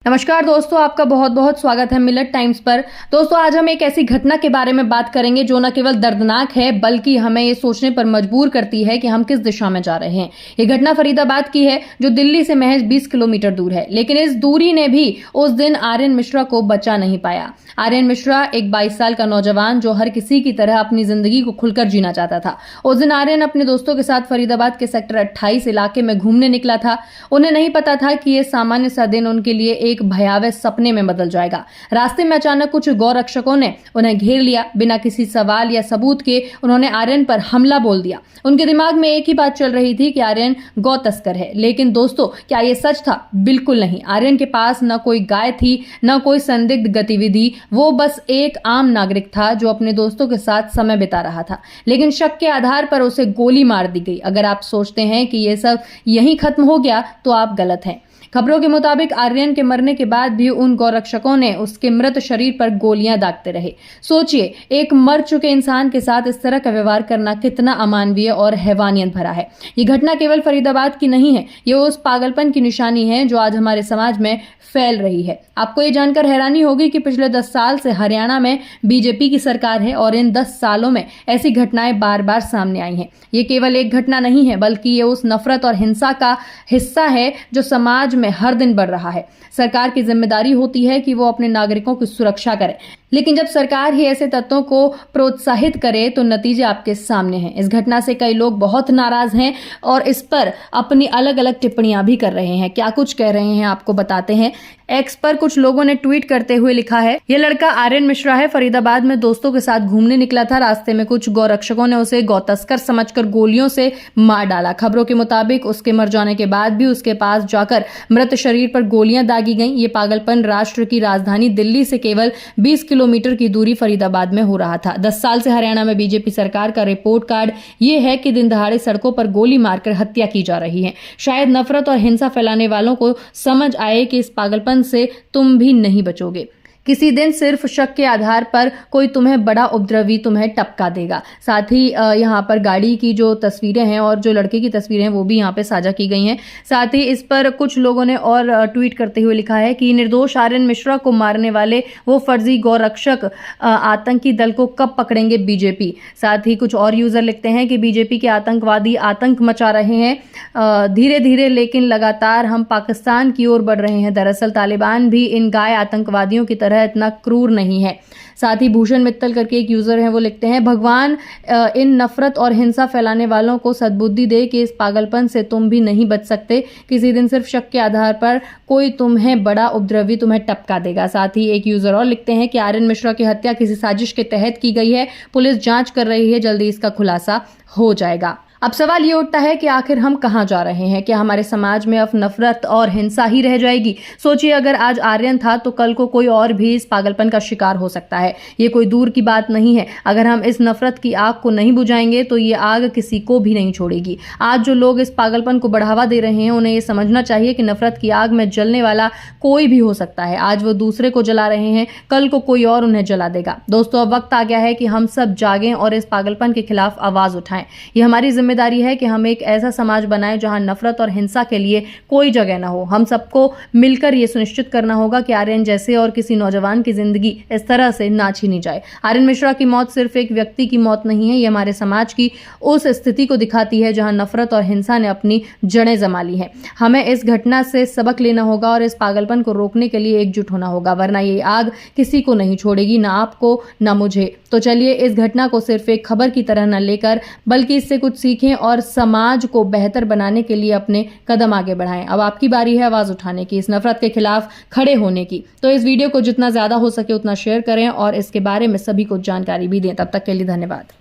नमस्कार दोस्तों, आपका बहुत बहुत स्वागत है मिलट टाइम्स पर। दोस्तों, आज हम एक ऐसी घटना के बारे में बात करेंगे जो न केवल दर्दनाक है बल्कि हमें ये सोचने पर मजबूर करती है कि हम किस दिशा में जा रहे हैं। ये घटना फरीदाबाद की है जो दिल्ली से महज 20 किलोमीटर दूर है, लेकिन इस दूरी ने भी उस दिन आर्यन मिश्रा को बचा नहीं पाया। आर्यन मिश्रा एक 22 साल का नौजवान जो हर किसी की तरह अपनी जिंदगी को खुलकर जीना चाहता था। उस दिन आर्यन अपने दोस्तों के साथ फरीदाबाद के सेक्टर 28 इलाके में घूमने निकला था। उन्हें नहीं पता था कि ये सामान्य सा दिन उनके लिए एक भयावह सपने में बदल जाएगा। रास्ते में अचानक कुछ गौरक्षकों ने उन्हें घेर लिया। बिना किसी सवाल या सबूत के उन्होंने आर्यन पर हमला बोल दिया। उनके दिमाग में एक ही बात चल रही थी कि आर्यन गौ तस्कर है। लेकिन दोस्तों, क्या ये सच था? बिल्कुल नहीं। आर्यन के पास न कोई गाय थी, न कोई संदिग्ध गतिविधि। वो बस एक आम नागरिक था जो अपने दोस्तों के साथ समय बिता रहा था। लेकिन शक के आधार पर उसे गोली मार दी गई। अगर आप सोचते हैं कि ये सब यहीं खत्म हो गया तो आप गलत हैं। खबरों के मुताबिक आर्यन के मरने के बाद भी उन गौरक्षकों ने उसके मृत शरीर पर गोलियां दागते रहे। सोचिए, एक मर चुके इंसान के साथ इस तरह का व्यवहार करना कितना अमानवीय और हैवानियत भरा है। ये घटना केवल फरीदाबाद की नहीं है, ये उस पागलपन की निशानी है जो आज हमारे समाज में फैल रही है। आपको ये जानकर हैरानी होगी कि पिछले 10 साल से हरियाणा में बीजेपी की सरकार है और इन 10 सालों में ऐसी घटनाएं बार बार सामने आई हैं। ये केवल एक घटना नहीं है बल्कि ये उस नफरत और हिंसा का हिस्सा है जो समाज में हर दिन बढ़ रहा है। सरकार की जिम्मेदारी होती है कि वो अपने नागरिकों की सुरक्षा करे, लेकिन जब सरकार ही ऐसे तत्वों को प्रोत्साहित करे तो नतीजे आपके सामने हैं। इस घटना से कई लोग बहुत नाराज हैं और इस पर अपनी अलग अलग टिप्पणियां भी कर रहे हैं। क्या कुछ कह रहे हैं आपको बताते हैं। एक्स पर कुछ लोगों ने ट्वीट करते हुए लिखा है, ये लड़का आर्यन मिश्रा है, फरीदाबाद में दोस्तों के साथ घूमने निकला था। रास्ते में कुछ गौरक्षकों ने उसे गौतस्कर समझकर गोलियों से मार डाला। खबरों के मुताबिक उसके मर जाने के बाद भी उसके पास जाकर मृत शरीर पर गोलियां दागी गईं। ये पागलपन राष्ट्र की राजधानी दिल्ली से केवल 20 किलोमीटर की दूरी फरीदाबाद में हो रहा था। 10 साल से हरियाणा में बीजेपी सरकार का रिपोर्ट कार्ड ये है कि दिन दहाड़े सड़कों पर गोली मारकर हत्या की जा रही है। शायद नफरत और हिंसा फैलाने वालों को समझ आए कि इस पागलपन से तुम भी नहीं बचोगे। किसी दिन सिर्फ शक के आधार पर कोई तुम्हें बड़ा उपद्रवी तुम्हें टपका देगा। साथ ही यहाँ पर गाड़ी की जो तस्वीरें हैं और जो लड़के की तस्वीरें हैं वो भी यहाँ पे साझा की गई हैं। साथ ही इस पर कुछ लोगों ने और ट्वीट करते हुए लिखा है कि निर्दोष आर्यन मिश्रा को मारने वाले वो फर्जी गौरक्षक आतंकी दल को कब पकड़ेंगे बीजेपी। साथ ही कुछ और यूजर लिखते हैं कि बीजेपी के आतंकवादी आतंक मचा रहे हैं धीरे धीरे, लेकिन लगातार हम पाकिस्तान की ओर बढ़ रहे हैं। दरअसल तालिबान भी इन गाय आतंकवादियों की तरह इतना क्रूर नहीं है। साथ ही भूषण मित्तल करके एक यूजर हैं, वो लिखते हैं, भगवान इन नफरत और हिंसा फैलाने वालों को सद्बुद्धि दे कि इस पागलपन से तुम भी नहीं बच सकते। किसी दिन सिर्फ शक के आधार पर कोई तुम्हें बड़ा उपद्रवी तुम्हें टपका देगा। साथ ही एक यूजर और लिखते हैं कि आर्यन मिश्रा की हत्या किसी साजिश के तहत की गई है, पुलिस जांच कर रही है, जल्दी इसका खुलासा हो जाएगा। अब सवाल ये उठता है कि आखिर हम कहां जा रहे हैं? क्या हमारे समाज में अब नफरत और हिंसा ही रह जाएगी? सोचिए, अगर आज आर्यन था तो कल को कोई और भी इस पागलपन का शिकार हो सकता है। ये कोई दूर की बात नहीं है। अगर हम इस नफरत की आग को नहीं बुझाएंगे तो ये आग किसी को भी नहीं छोड़ेगी। आज जो लोग इस पागलपन को बढ़ावा दे रहे हैं उन्हें ये समझना चाहिए कि नफरत की आग में जलने वाला कोई भी हो सकता है। आज वो दूसरे को जला रहे हैं, कल को कोई और उन्हें जला देगा। दोस्तों, अब वक्त आ गया है कि हम सब जागें और इस पागलपन के खिलाफ आवाज उठाएं। ये हमारी जिम्मेदारी है कि हम एक ऐसा समाज बनाएं जहां नफरत और हिंसा के लिए कोई जगह ना हो। हम सबको मिलकर यह सुनिश्चित करना होगा कि आर्यन जैसे और किसी नौजवान की जिंदगी इस तरह से ना छीनी जाए। आर्यन मिश्रा की मौत सिर्फ एक व्यक्ति की मौत नहीं है, ये हमारे समाज की उस स्थिति को दिखाती है जहां नफरत और हिंसा ने अपनी जड़ें जमा ली हैं। हमें इस घटना से सबक लेना होगा और इस पागलपन को रोकने के लिए एकजुट होना होगा, वरना ये आग किसी को नहीं छोड़ेगी, ना आपको ना मुझे। तो चलिए इस घटना को सिर्फ एक खबर की तरह न लेकर बल्कि इससे कुछ सीखें और समाज को बेहतर बनाने के लिए अपने कदम आगे बढ़ाएं। अब आपकी बारी है आवाज उठाने की, इस नफरत के खिलाफ खड़े होने की। तो इस वीडियो को जितना ज्यादा हो सके उतना शेयर करें और इसके बारे में सभी को जानकारी भी दें। तब तक के लिए धन्यवाद।